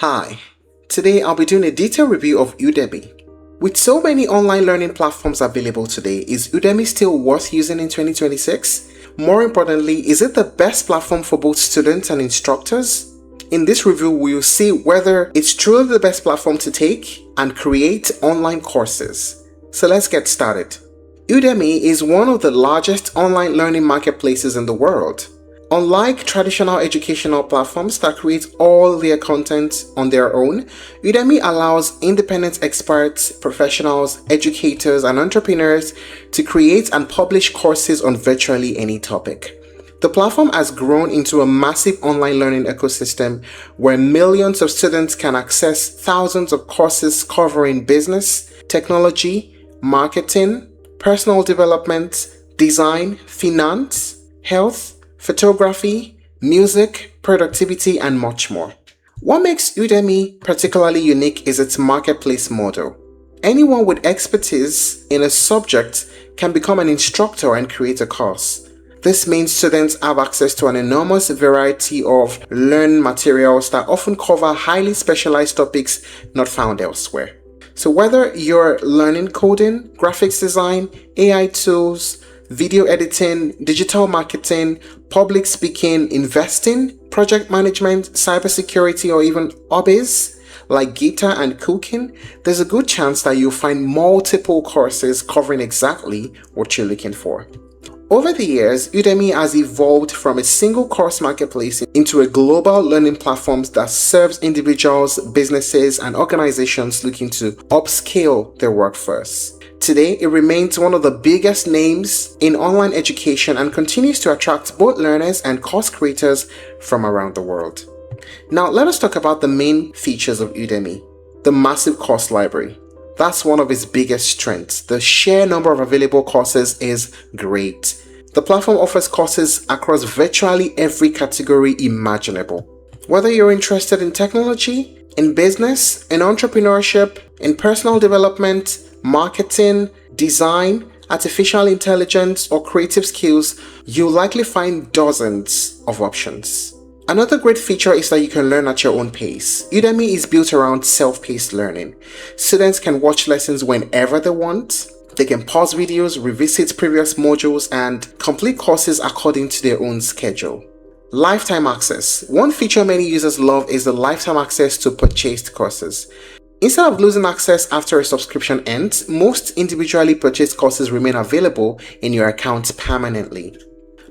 Hi, today I'll be doing a detailed review of Udemy. With so many online learning platforms available today, is Udemy still worth using in 2026? More importantly, is it the best platform for both students and instructors? In this review, we'll see whether it's truly the best platform to take and create online courses. So let's get started. Udemy is one of the largest online learning marketplaces in the world. Unlike traditional educational platforms that create all their content on their own, Udemy allows independent experts, professionals, educators, and entrepreneurs to create and publish courses on virtually any topic. The platform has grown into a massive online learning ecosystem where millions of students can access thousands of courses covering business, technology, marketing, personal development, design, finance, health, photography, music, productivity, and much more. What makes Udemy particularly unique is its marketplace model. Anyone with expertise in a subject can become an instructor and create a course. This means students have access to an enormous variety of learning materials that often cover highly specialized topics not found elsewhere. So whether you're learning coding, graphics design, AI tools, video editing, digital marketing, public speaking, investing, project management, cybersecurity, or even hobbies like guitar and cooking, there's a good chance that you'll find multiple courses covering exactly what you're looking for. Over the years, Udemy has evolved from a single course marketplace into a global learning platform that serves individuals, businesses, and organizations looking to upscale their workforce. Today, it remains one of the biggest names in online education and continues to attract both learners and course creators from around the world. Now, let us talk about the main features of Udemy. The massive course library. That's one of its biggest strengths. The sheer number of available courses is great. The platform offers courses across virtually every category imaginable. Whether you're interested in technology, in business, in entrepreneurship, in personal development, marketing, design, artificial intelligence, or creative skills, you'll likely find dozens of options. Another great feature is that you can learn at your own pace. Udemy is built around self-paced learning. Students can watch lessons whenever they want. They can pause videos, revisit previous modules, and complete courses according to their own schedule. Lifetime access. One feature many users love is the lifetime access to purchased courses. Instead of losing access after a subscription ends, most individually purchased courses remain available in your account permanently.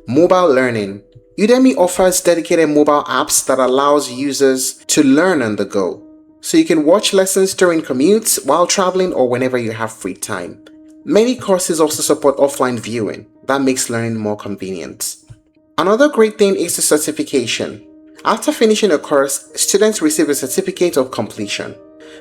Mobile learning. Udemy offers dedicated mobile apps that allows users to learn on the go. So you can watch lessons during commutes, while traveling, or whenever you have free time. Many courses also support offline viewing. That makes learning more convenient. Another great thing is the certification. After finishing a course, students receive a certificate of completion.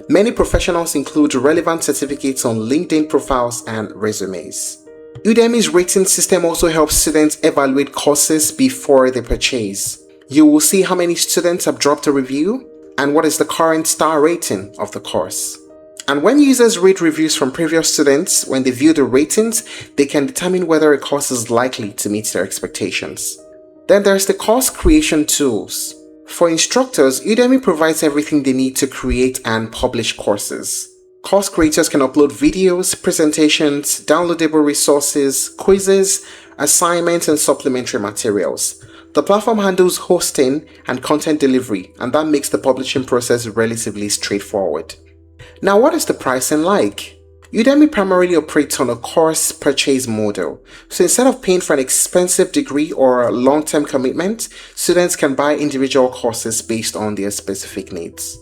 Many professionals include relevant certificates on LinkedIn profiles and resumes. Udemy's rating system also helps students evaluate courses before they purchase. You will see how many students have dropped a review and what is the current star rating of the course. And when users read reviews from previous students, when they view the ratings, they can determine whether a course is likely to meet their expectations. Then there's the course creation tools. For instructors, Udemy provides everything they need to create and publish courses. Course creators can upload videos, presentations, downloadable resources, quizzes, assignments, and supplementary materials. The platform handles hosting and content delivery, and that makes the publishing process relatively straightforward. Now, what is the pricing like? Udemy primarily operates on a course purchase model. So instead of paying for an expensive degree or a long-term commitment, students can buy individual courses based on their specific needs.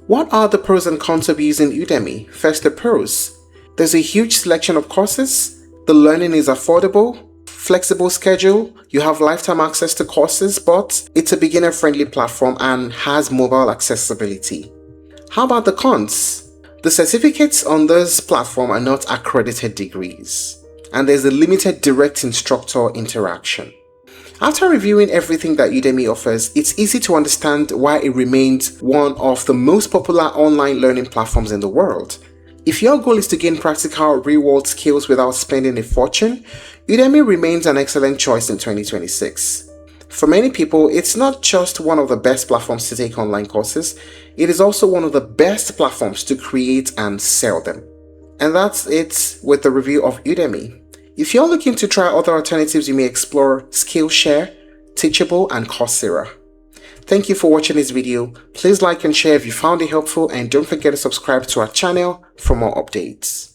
What are the pros and cons of using Udemy? First, the pros. There's a huge selection of courses. The learning is affordable, flexible schedule, you have lifetime access to courses, but it's a beginner-friendly platform and has mobile accessibility. How about the cons? The certificates on this platform are not accredited degrees, and there's a limited direct instructor interaction. After reviewing everything that Udemy offers, it's easy to understand why it remains one of the most popular online learning platforms in the world. If your goal is to gain practical, real-world skills without spending a fortune, Udemy remains an excellent choice in 2026. For many people, it's not just one of the best platforms to take online courses, it is also one of the best platforms to create and sell them. And that's it with the review of Udemy. If you're looking to try other alternatives, you may explore Skillshare, Teachable, and Coursera. Thank you for watching this video. Please like and share if you found it helpful, and don't forget to subscribe to our channel for more updates.